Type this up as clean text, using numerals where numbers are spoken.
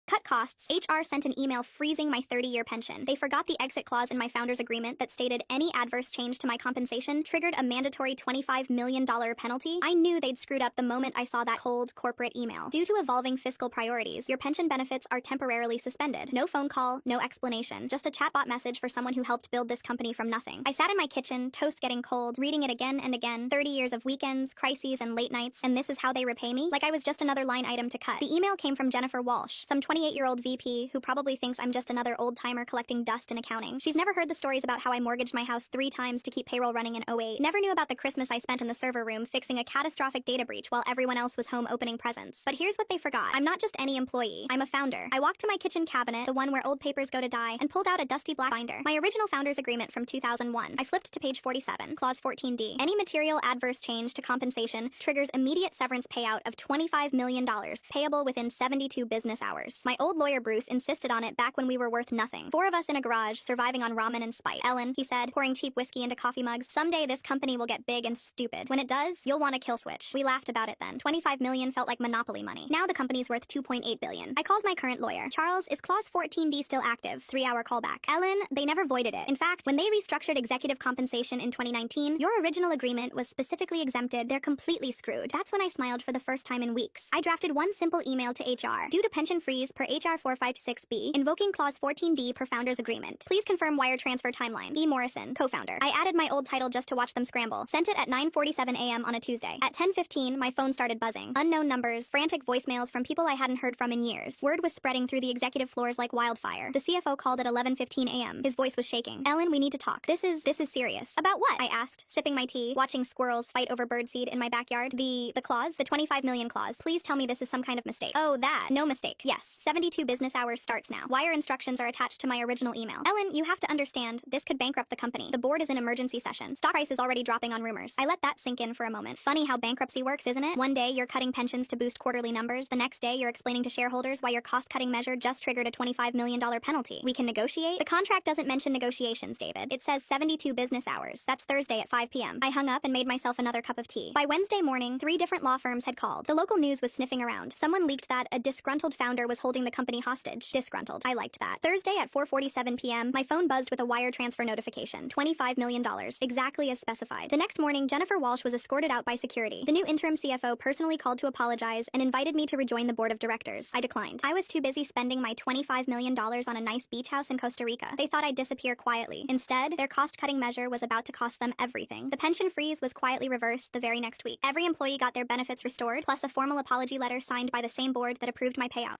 Cut costs. HR sent an email freezing my 30-year pension. They forgot the exit clause in my founder's agreement that stated any adverse change to my compensation triggered a mandatory $25 million penalty. I knew they'd screwed up the moment I saw that cold corporate email. Due to evolving fiscal priorities, your pension benefits are temporarily suspended. No phone call, no explanation, just a chatbot message for someone who helped build this company from nothing. I sat in my kitchen, toast getting cold, reading it again and again. 30 years of weekends, crises, and late nights, and this is how they repay me? Like I was just another line item to cut. The email came from Jennifer Walsh, some 28-year-old VP who probably thinks I'm just another old-timer collecting dust in accounting. She's never heard the stories about how I mortgaged my house 3 times to keep payroll running in '08. Never knew about the Christmas I spent in the server room fixing a catastrophic data breach while everyone else was home opening presents. But here's what they forgot. I'm not just any employee. I'm a founder. I walked to my kitchen cabinet, the one where old papers go to die, and pulled out a dusty black binder. My original founder's agreement from 2001. I flipped to page 47, clause 14D. Any material adverse change to compensation triggers immediate severance payout of $25 million, payable within 72 business hours. My old lawyer Bruce insisted on it back when we were worth nothing. 4 of us in a garage, surviving on ramen and spite. Ellen, he said, pouring cheap whiskey into coffee mugs, someday this company will get big and stupid. When it does, you'll want to kill switch. We laughed about it then. 25 million felt like monopoly money. Now the company's worth 2.8 billion. I called my current lawyer. Charles, is clause 14D still active? 3-hour callback. Ellen, they never voided it. In fact, when they restructured executive compensation in 2019, your original agreement was specifically exempted. They're completely screwed. That's when I smiled for the first time in weeks. I drafted one simple email to HR. Due to pension freeze per HR 456B, invoking clause 14D per founder's agreement. Please confirm wire transfer timeline. E. Morrison, co-founder. I added my old title just to watch them scramble. Sent it at 9:47 a.m. on a Tuesday. At 10:15, my phone started buzzing. Unknown numbers, frantic voicemails from people I hadn't heard from in years. Word was spreading through the executive floors like wildfire. The CFO called at 11:15 a.m. His voice was shaking. Ellen, we need to talk. This is serious. About what? I asked, sipping my tea, watching squirrels fight over birdseed in my backyard. The clause? The 25 million clause. Please tell me this is some kind of mistake. Oh, that. No mistake. Yes. 72 business hours starts now. Wire instructions are attached to my original email. Ellen, you have to understand, this could bankrupt the company. The board is in emergency session. Stock price is already dropping on rumors. I let that sink in for a moment. Funny how bankruptcy works, isn't it? One day you're cutting pensions to boost quarterly numbers. The next day you're explaining to shareholders why your cost-cutting measure just triggered a $25 million penalty. We can negotiate? The contract doesn't mention negotiations, David. It says 72 business hours. That's Thursday at 5 p.m. I hung up and made myself another cup of tea. By Wednesday morning, 3 different law firms had called. The local news was sniffing around. Someone leaked that a disgruntled founder was holding the company hostage. Disgruntled. I liked that. Thursday at 4:47 p.m., my phone buzzed with a wire transfer notification. $25 million. Exactly as specified. The next morning, Jennifer Walsh was escorted out by security. The new interim CFO personally called to apologize and invited me to rejoin the board of directors. I declined. I was too busy spending my $25 million on a nice beach house in Costa Rica. They thought I'd disappear quietly. Instead, their cost-cutting measure was about to cost them everything. The pension freeze was quietly reversed the very next week. Every employee got their benefits restored, plus a formal apology letter signed by the same board that approved my payout.